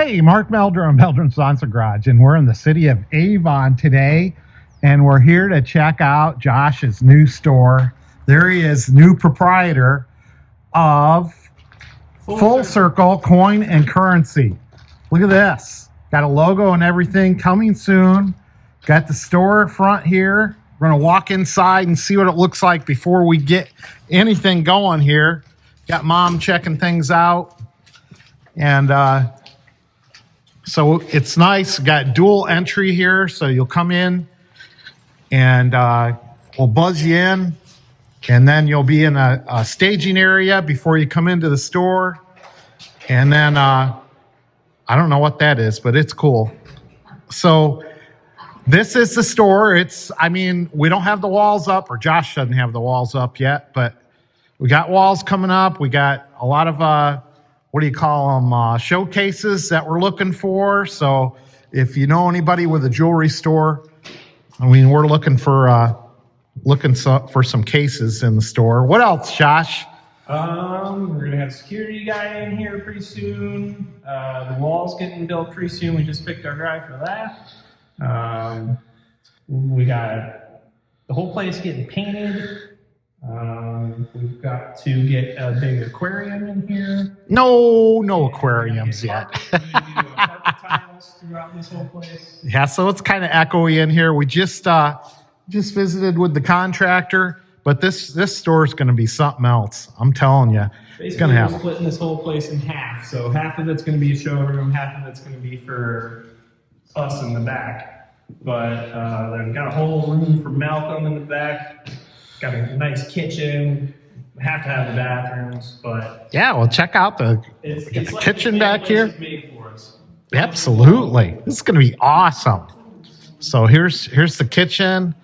Hey, Mark Meldrum, Meldrum Sponsor Garage, and we're in the city of Avon today, and we're here to check out Josh's new store. There he is, new proprietor of Full Circle Coin and Currency. Look at this. Got a logo and everything coming soon. Got the storefront here. We're going to walk inside and see what it looks like before we get anything going here. Got Mom checking things out. And so it's nice. Got dual entry here, so you'll come in and we'll buzz you in, and then you'll be in a staging area before you come into the store. And then I don't know what that is, but it's cool. So this is the store. We don't have the walls up, or Josh doesn't have the walls up yet, but we got walls coming up. We got a lot of what do you call them, showcases that we're looking for. So if you know anybody with a jewelry store, we're looking for some cases in the store. What else, Josh? We're gonna have a security guy in here pretty soon. The wall's getting built pretty soon. We just picked our guy for that. We got the whole place getting painted. We've got to get a big aquarium in here. No aquariums yet. Carpet tiles throughout this whole place. Yeah, so it's kind of echoey in here. We just visited with the contractor, but this store is going to be something else. I'm telling you, it's going to happen. We're splitting this whole place in half. So half of it's going to be a showroom, half of it's going to be for us in the back. But they've got a whole room for Malcolm in the back. Got a nice kitchen. Have to have the bathrooms, but yeah, well, check out the like kitchen back here. Made for us. Absolutely, this is going to be awesome. So here's the kitchen.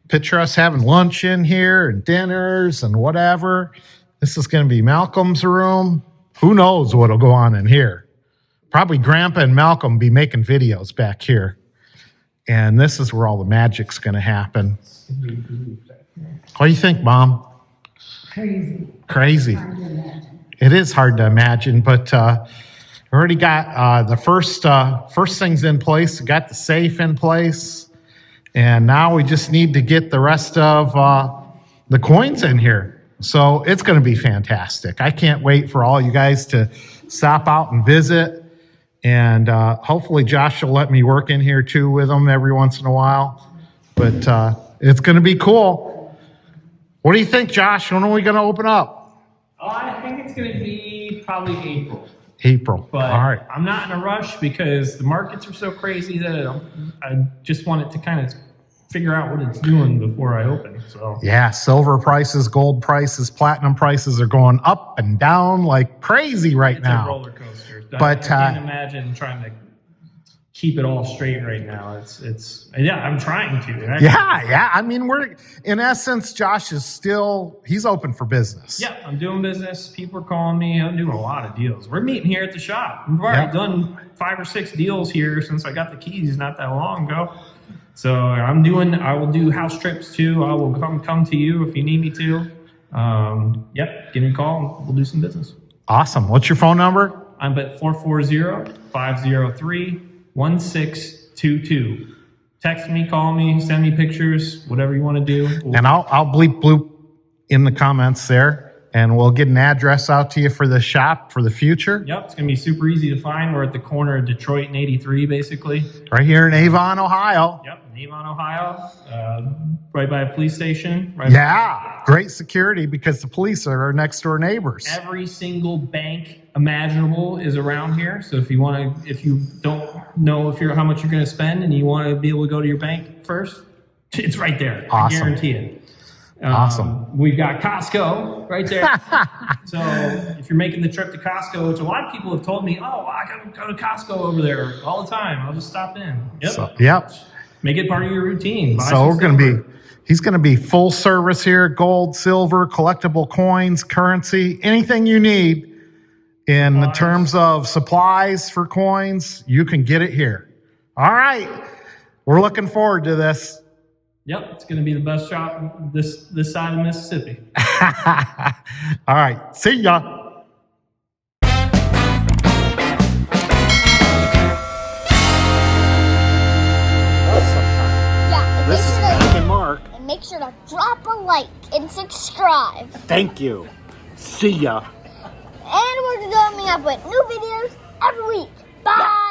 Picture us having lunch in here and dinners and whatever. This is going to be Malcolm's room. Who knows what'll go on in here? Probably Grandpa and Malcolm be making videos back here, and this is where all the magic's going to happen. What do you think, Mom? Crazy. It is hard to imagine, but we already got the first things in place. We got the safe in place, and now we just need to get the rest of the coins in here. So it's going to be fantastic. I can't wait for all you guys to stop out and visit, and hopefully Josh will let me work in here too with them every once in a while. But it's going to be cool. What do you think, Josh? When are we going to open up? Oh, I think it's going to be probably April. April. But all right. I'm not in a rush because the markets are so crazy that I just want it to kind of figure out what it's doing before I open. So yeah, silver prices, gold prices, platinum prices are going up and down like crazy right now. It's a roller coaster. But I can't imagine trying to keep it all straight right now. It's I'm trying to. Right? Yeah. We're in essence, Josh is he's open for business. Yeah, I'm doing business. People are calling me. I'm doing a lot of deals. We're meeting here at the shop. We've already done 5 or 6 deals here since I got the keys not that long ago. So I will do house trips too. I will come to you if you need me to. Give me a call and we'll do some business. Awesome. What's your phone number? I'm at 440-503-1622. Text me, call me, send me pictures, whatever you want to do. And I'll bleep bloop in the comments there, and we'll get an address out to you for the shop for the future. Yep, it's going to be super easy to find. We're at the corner of Detroit and 83, basically. Right here in Avon, Ohio. Yep, in Avon, Ohio. Right by a police station. Great security because the police are our next door neighbors. Every single bank imaginable is around here. So if you don't know how much you're going to spend and you want to be able to go to your bank first, it's right there. Awesome. I guarantee it. Awesome. We've got Costco right there. So if you're making the trip to Costco, which a lot of people have told me, I got to go to Costco over there all the time. I'll just stop in. Yep. Make it part of your routine. He's going to be full service here, gold, silver, collectible coins, currency, anything you need in the terms of supplies for coins, you can get it here. All right. We're looking forward to this. Yep, it's going to be the best shop this side of Mississippi. All right. See ya. sure, drop a like and subscribe. Thank you. See ya. And we're coming up with new videos every week. Bye.